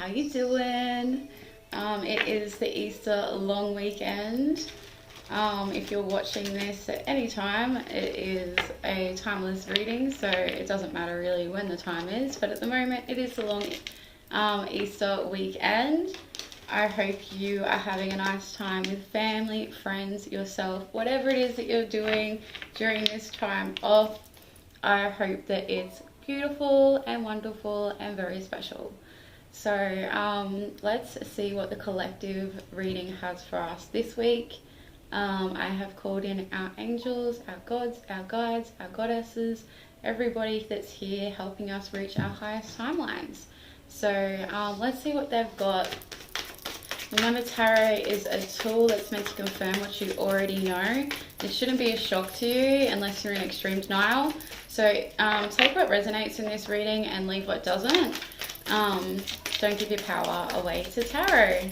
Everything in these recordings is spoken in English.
how you doing? It is the Easter long weekend. If you're watching this at any time, it is a timeless reading, so it doesn't matter really when the time is, but at the moment it is the long Easter weekend. I hope you are having a nice time with family, friends, yourself, whatever it is that you're doing during this time off. I hope that it's beautiful and wonderful and very special. So let's see what the collective reading has for us this week. I have called in our angels, our gods, our guides, our goddesses, everybody that's here helping us reach our highest timelines. So let's see what they've got. Remember, tarot is a tool that's meant to confirm what you already know. It shouldn't be a shock to you unless you're in extreme denial. So take what resonates in this reading and leave what doesn't. Don't give your power away to tarot.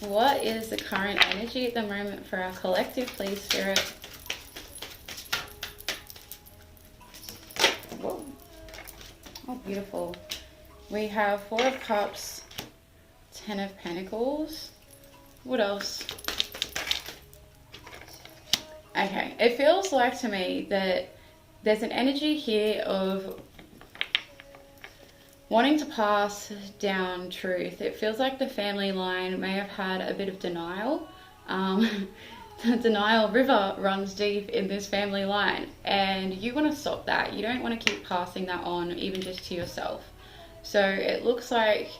What is the current energy at the moment for our collective, please, Spirit? Whoa. Oh, beautiful. We have Four of Cups, Ten of Pentacles. What else? Okay, it feels like to me that there's an energy here of wanting to pass down truth. It feels like the family line may have had a bit of denial. The denial river runs deep in this family line, and you want to stop that. You don't want to keep passing that on, even just to yourself. So it looks like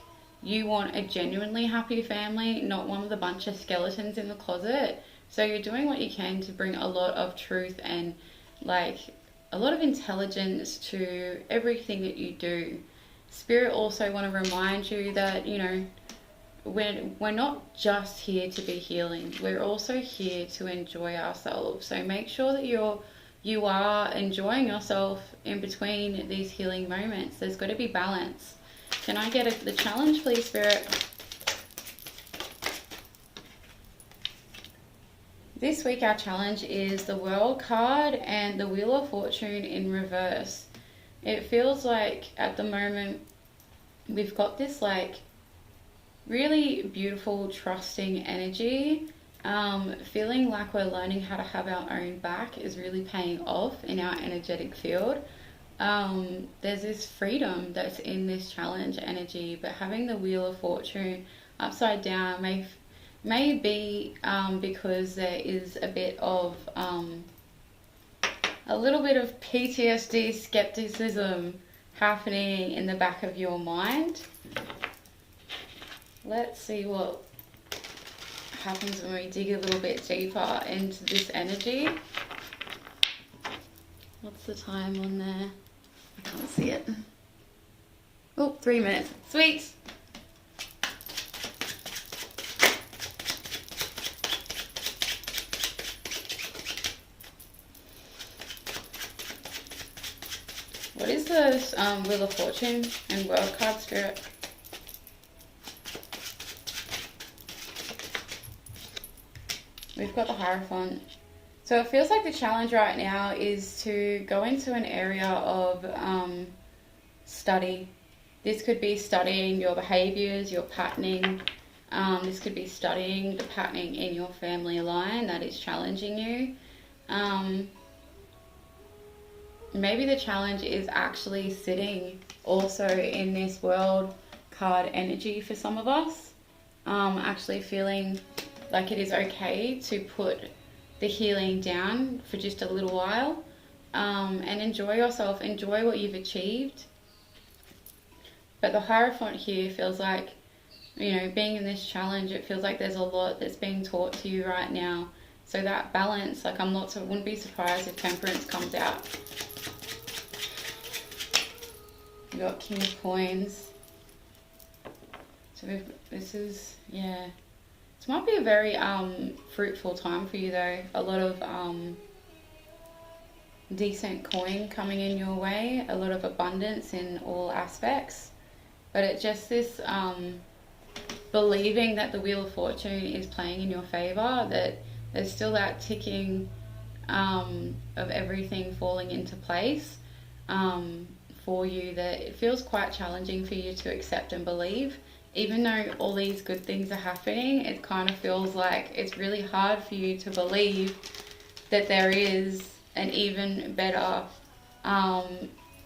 you want a genuinely happy family, not one with a bunch of skeletons in the closet. So you're doing what you can to bring a lot of truth and like a lot of intelligence to everything that you do. Spirit also want to remind you that, you know, we're not just here to be healing. We're also here to enjoy ourselves. So make sure that you are enjoying yourself in between these healing moments. There's got to be balance. Can I get the challenge, please, Spirit? This week our challenge is the World card and the Wheel of Fortune in reverse. It feels like at the moment we've got this like really beautiful, trusting energy. Feeling like we're learning how to have our own back is really paying off in our energetic field. There's this freedom that's in this challenge energy, but having the Wheel of Fortune upside down may be because there is a bit of a little bit of PTSD skepticism happening in the back of your mind. Let's see what happens when we dig a little bit deeper into this energy. What's the time on there? I can't see it. Oh, 3 minutes. Sweet. What is this Wheel of Fortune and World card, Spirit? We've got the Hierophant. So it feels like the challenge right now is to go into an area of study. This could be studying your behaviors, your patterning. This could be studying the patterning in your family line that is challenging you. Maybe the challenge is actually sitting also in this World card energy for some of us. Actually feeling like it is okay to put the healing down for just a little while and enjoy yourself, enjoy what you've achieved. But the Hierophant here feels like, you know, being in this challenge, it feels like there's a lot that's being taught to you right now. So that balance, like wouldn't be surprised if Temperance comes out. You got King of Coins. So this is, yeah. This might be a very fruitful time for you though. A lot of decent coin coming in your way. A lot of abundance in all aspects. But it's just this believing that the Wheel of Fortune is playing in your favour. That there's still that ticking of everything falling into place. for you that it feels quite challenging for you to accept and believe. Even though all these good things are happening, it kind of feels like it's really hard for you to believe that there is an even better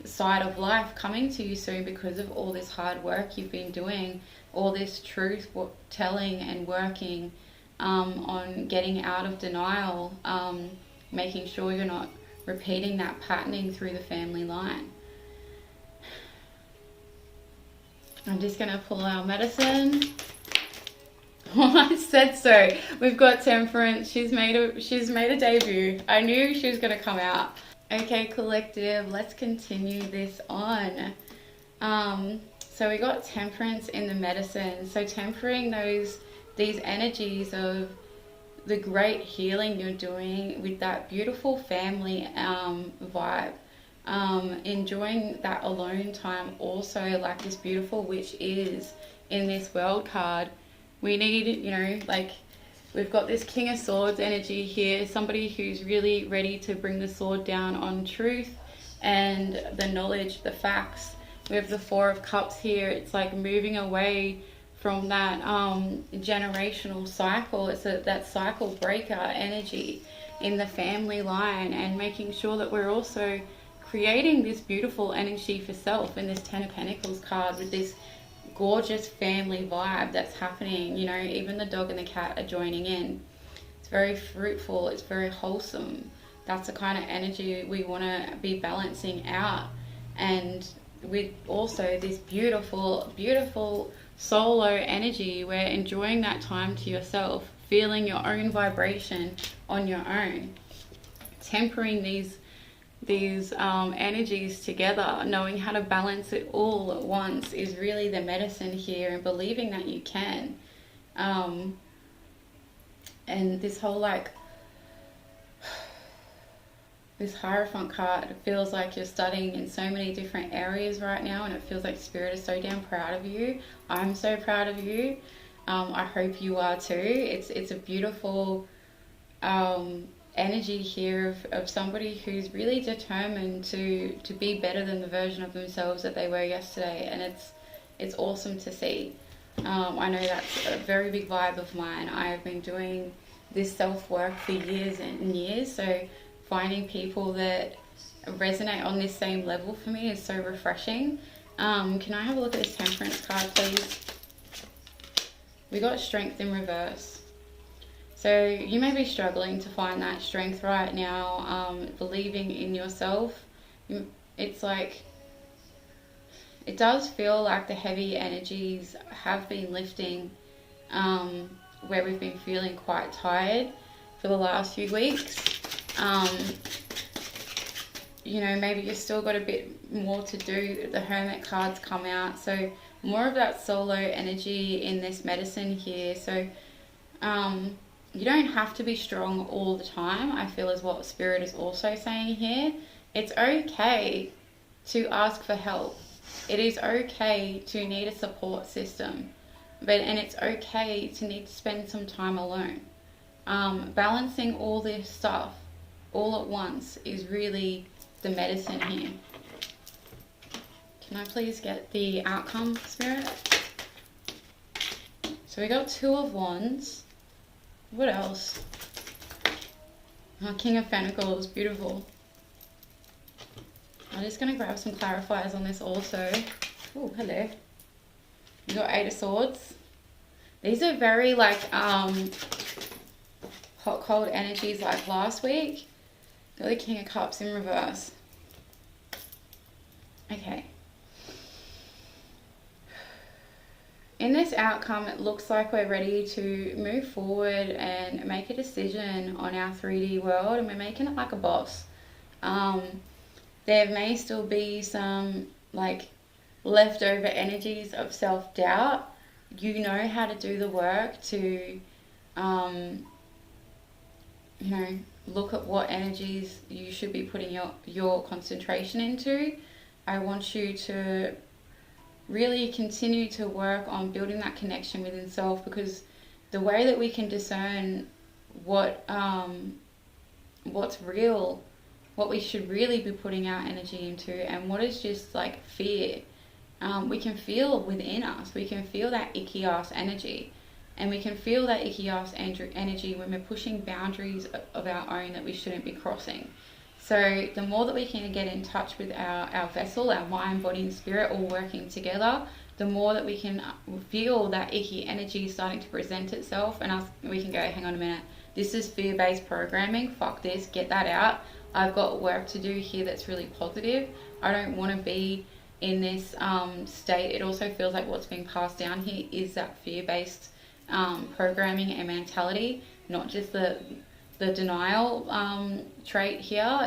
side of life coming to you soon, because of all this hard work you've been doing, all this truth telling and working on getting out of denial, making sure you're not repeating that patterning through the family line. I'm just going to pull our medicine. I said so. We've got Temperance. She's made a debut. I knew she was going to come out. Okay, collective, let's continue this on. So we got Temperance in the medicine. So tempering these energies of the great healing you're doing with that beautiful family vibe. Enjoying that alone time also, like this beautiful witch is in this world card. We need, you know, like we've got this King of Swords energy here, somebody who's really ready to bring the sword down on truth and the knowledge, the facts. We have the Four of Cups here. It's like moving away from that generational cycle. It's that cycle breaker energy in the family line, and making sure that we're also creating this beautiful energy for self in this Ten of Pentacles card with this gorgeous family vibe that's happening. You know, even the dog and the cat are joining in. It's very fruitful, it's very wholesome. That's the kind of energy we want to be balancing out. And with also this beautiful, beautiful solo energy, we're enjoying that time to yourself, feeling your own vibration on your own, tempering these energies together, knowing how to balance it all at once is really the medicine here, and believing that you can. And this whole like this Hierophant card feels like you're studying in so many different areas right now, and it feels like Spirit is so damn proud of you. I'm so proud of you. I hope you are too. It's a beautiful energy here of somebody who's really determined to be better than the version of themselves that they were yesterday, and it's awesome to see. I know that's a very big vibe of mine. I have been doing this self-work for years and years, so finding people that resonate on this same level for me is so refreshing. Can I have a look at this Temperance card, please? We got Strength in reverse. So you may be struggling to find that strength right now, believing in yourself. It's like, it does feel like the heavy energies have been lifting, where we've been feeling quite tired for the last few weeks. You know, maybe you've still got a bit more to do. The Hermit cards come out, so more of that solo energy in this medicine here. So you don't have to be strong all the time, I feel, is what Spirit is also saying here. It's okay to ask for help. It is okay to need a support system, and it's okay to need to spend some time alone. Balancing all this stuff all at once is really the medicine here. Can I please get the outcome, Spirit? So we got Two of Wands. What else? Oh, King of Pentacles, beautiful. I'm just going to grab some clarifiers on this also. Oh, hello. We got Eight of Swords. These are very like hot cold energies like last week. Got the King of Cups in reverse. Okay. In this outcome, it looks like we're ready to move forward and make a decision on our 3D world, and we're making it like a boss. There may still be some like leftover energies of self-doubt. You know how to do the work to, you know, look at what energies you should be putting your concentration into. I want you to really continue to work on building that connection within self, because the way that we can discern what's real what we should really be putting our energy into, and what is just like fear. We can feel within us, we can feel that icky ass energy, and we can feel that icky ass energy when we're pushing boundaries of our own that we shouldn't be crossing. So the more that we can get in touch with our vessel, our mind, body and spirit all working together, the more that we can feel that icky energy starting to present itself, and we can go, hang on a minute, this is fear-based programming, fuck this, get that out. I've got work to do here that's really positive. I don't want to be in this state. It also feels like what's being passed down here is that fear-based programming and mentality, not just the denial trait here.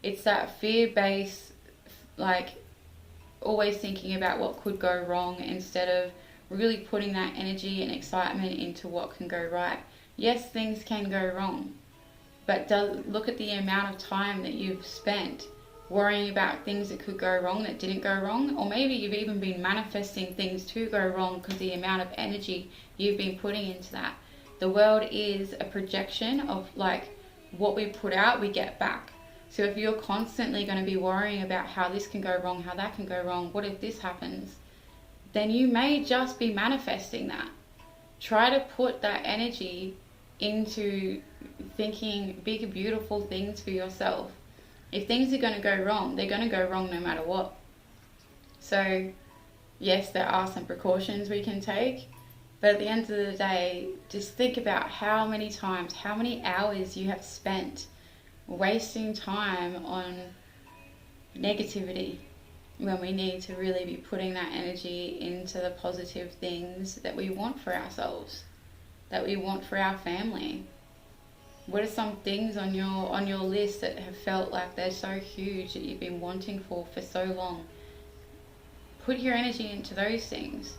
It's that fear-based, like always thinking about what could go wrong instead of really putting that energy and excitement into what can go right. Yes, things can go wrong, but look at the amount of time that you've spent worrying about things that could go wrong that didn't go wrong, or maybe you've even been manifesting things to go wrong because the amount of energy you've been putting into that. The world is a projection of like what we put out, we get back. So if you're constantly going to be worrying about how this can go wrong, how that can go wrong, what if this happens, then you may just be manifesting that. Try to put that energy into thinking big, beautiful things for yourself. If things are going to go wrong, they're going to go wrong no matter what. So yes, there are some precautions we can take, but at the end of the day, just think about how many times, how many hours you have spent wasting time on negativity when we need to really be putting that energy into the positive things that we want for ourselves, that we want for our family. What are some things on your list that have felt like they're so huge that you've been wanting for so long? Put your energy into those things.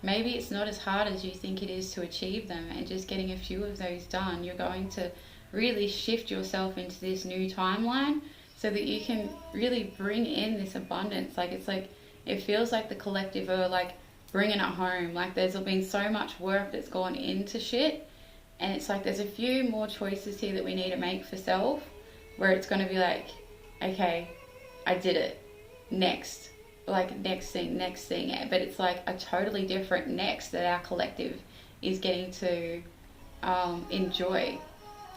Maybe it's not as hard as you think it is to achieve them, and just getting a few of those done, you're going to really shift yourself into this new timeline so that you can really bring in this abundance. Like it feels like the collective are like bringing it home. Like there's been so much work that's gone into shit, and it's like there's a few more choices here that we need to make for self, where it's going to be like, okay, I did it, next, like next thing, but it's like a totally different next that our collective is getting to enjoy.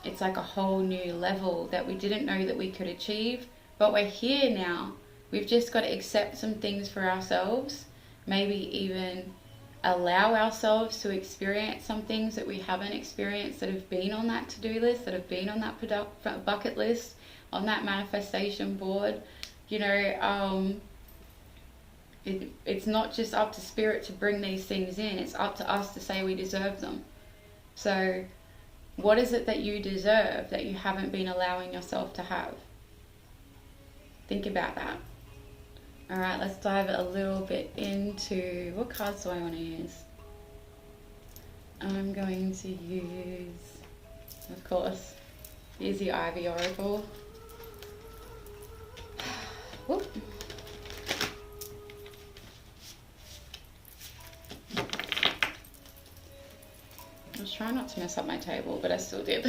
It's like a whole new level that we didn't know that we could achieve, but we're here now. We've just got to accept some things for ourselves, maybe even allow ourselves to experience some things that we haven't experienced, that have been on that to-do list, that have been on that bucket list, on that manifestation board. You know, it's not just up to spirit to bring these things in, it's up to us to say we deserve them. So what is it that you deserve that you haven't been allowing yourself to have? Think about that. Alright, let's dive a little bit into, what cards do I want to use? I'm going to use, of course, the Izzy Ivy Oracle. Whoop. I was trying not to mess up my table, but I still did.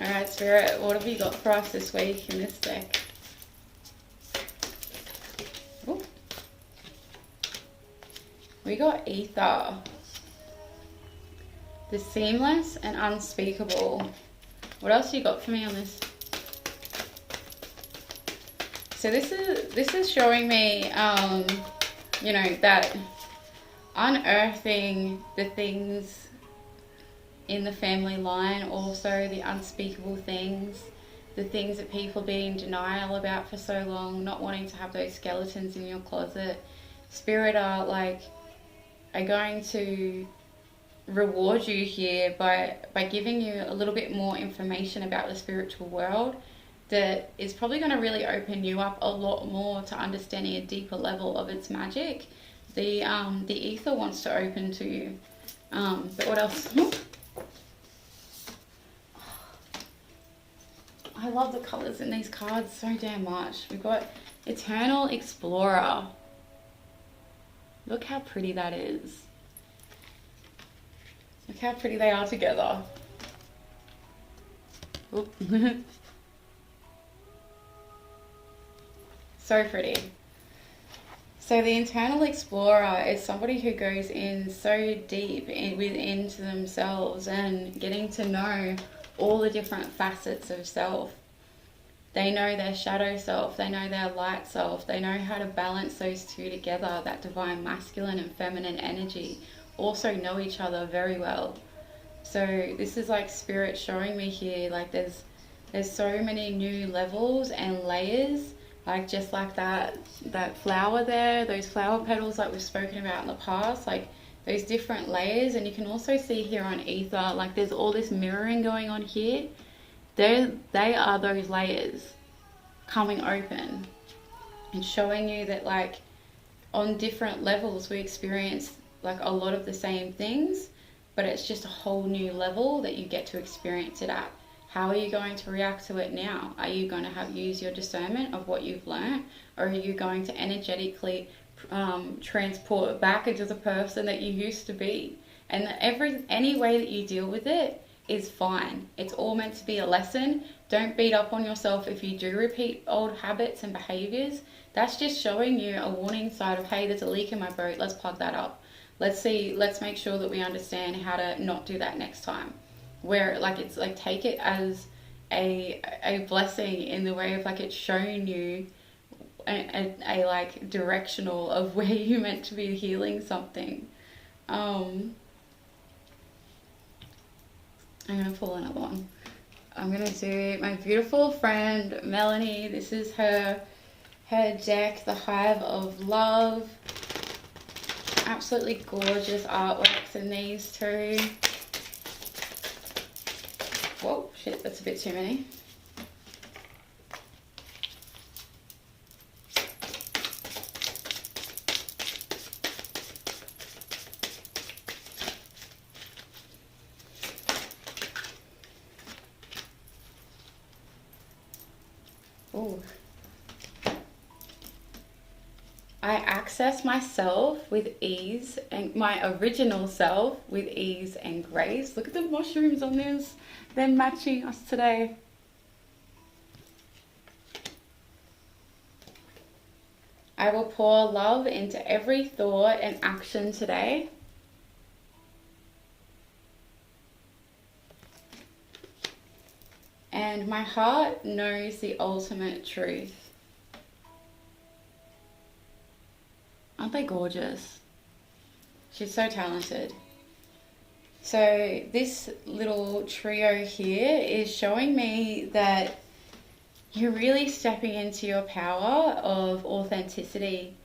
Alright, Spirit, what have you got for us this week in this deck? Ooh. We got Ether. The seamless and unspeakable. What else you got for me on this? So this is showing me, you know, that unearthing the things in the family line, also the unspeakable things, the things that people be in denial about for so long, not wanting to have those skeletons in your closet. Spirit are going to reward you here by giving you a little bit more information about the spiritual world that is probably going to really open you up a lot more to understanding a deeper level of its magic. The ether wants to open to you. But what else? I love the colours in these cards so damn much. We've got Eternal Explorer. Look how pretty that is. Look how pretty they are together. So pretty. So the internal explorer is somebody who goes in so deep into themselves and getting to know all the different facets of self. They know their shadow self, they know their light self, they know how to balance those two together, that divine masculine and feminine energy, also know each other very well. So this is like spirit showing me here, like there's so many new levels and layers, like just like that flower there, those flower petals like we've spoken about in the past, like those different layers. And you can also see here on ether, like there's all this mirroring going on here. They are those layers coming open and showing you that like on different levels we experience like a lot of the same things, but it's just a whole new level that you get to experience it at. How are you going to react to it now? Are you going to use your discernment of what you've learned, or are you going to energetically transport back into the person that you used to be? And any way that you deal with it is fine. It's all meant to be a lesson. Don't beat up on yourself if you do repeat old habits and behaviors. That's just showing you a warning sign of, hey, there's a leak in my boat, let's plug that up. Let's make sure that we understand how to not do that next time. Where like it's like, take it as a blessing in the way of like it's showing you a like directional of where you're meant to be healing something. I'm gonna pull another one. I'm gonna do my beautiful friend Melanie. This is her deck, the Hive of Love. Absolutely gorgeous artworks in these two. Whoa, shit, that's a bit too many. Ooh. I access myself with ease, and my original self with ease and grace. Look at the mushrooms on this. They're matching us today. I will pour love into every thought and action today. And my heart knows the ultimate truth. Aren't they gorgeous? She's so talented. So this little trio here is showing me that you're really stepping into your power of authenticity.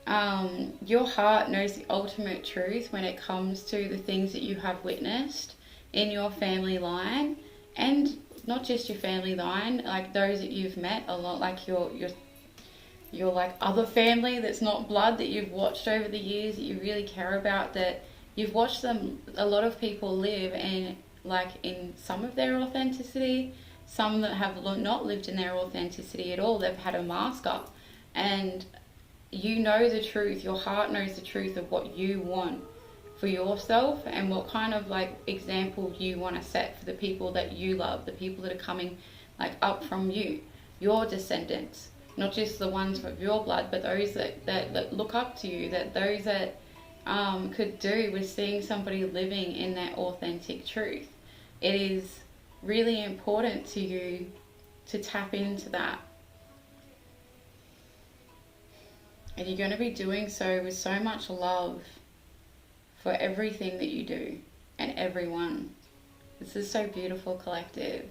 Your heart knows the ultimate truth when it comes to the things that you have witnessed in your family line, and not just your family line, like those that you've met a lot, like your like other family that's not blood, that you've watched over the years, that you really care about, that you've watched them, a lot of people live in like in some of their authenticity, some that have not lived in their authenticity at all. They've had a mask up, and you know the truth. Your heart knows the truth of what you want for yourself and what kind of like example you want to set for the people that you love, the people that are coming like up from you, your descendants. Not just the ones of your blood, but those that look up to you, that those that could do with seeing somebody living in that authentic truth. It is really important to you to tap into that. And you're going to be doing so with so much love for everything that you do and everyone. This is so beautiful, collective.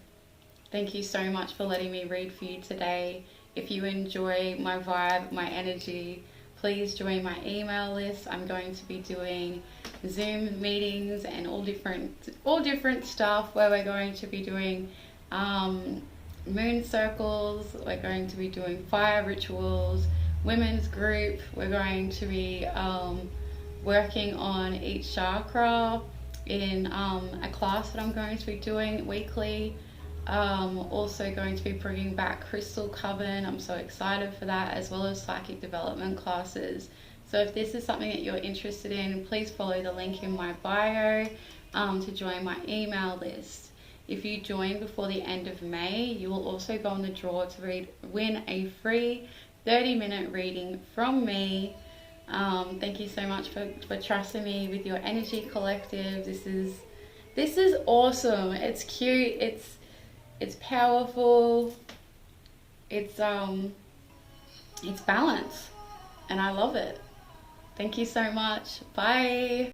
Thank you so much for letting me read for you today. If you enjoy my vibe, my energy, please join my email list. I'm going to be doing Zoom meetings and all different stuff where we're going to be doing moon circles, we're going to be doing fire rituals, women's group, we're going to be working on each chakra in a class that I'm going to be doing weekly. Also going to be bringing back Crystal Coven. I'm so excited for that, as well as psychic development classes. So if this is something that you're interested in, please follow the link in my bio to join my email list. If you join before the end of May, you will also go on the draw to win a free 30-minute reading from me. Thank you so much for trusting me with your energy collective. This is awesome. It's cute. It's powerful. It's balance, and I love it. Thank you so much. Bye.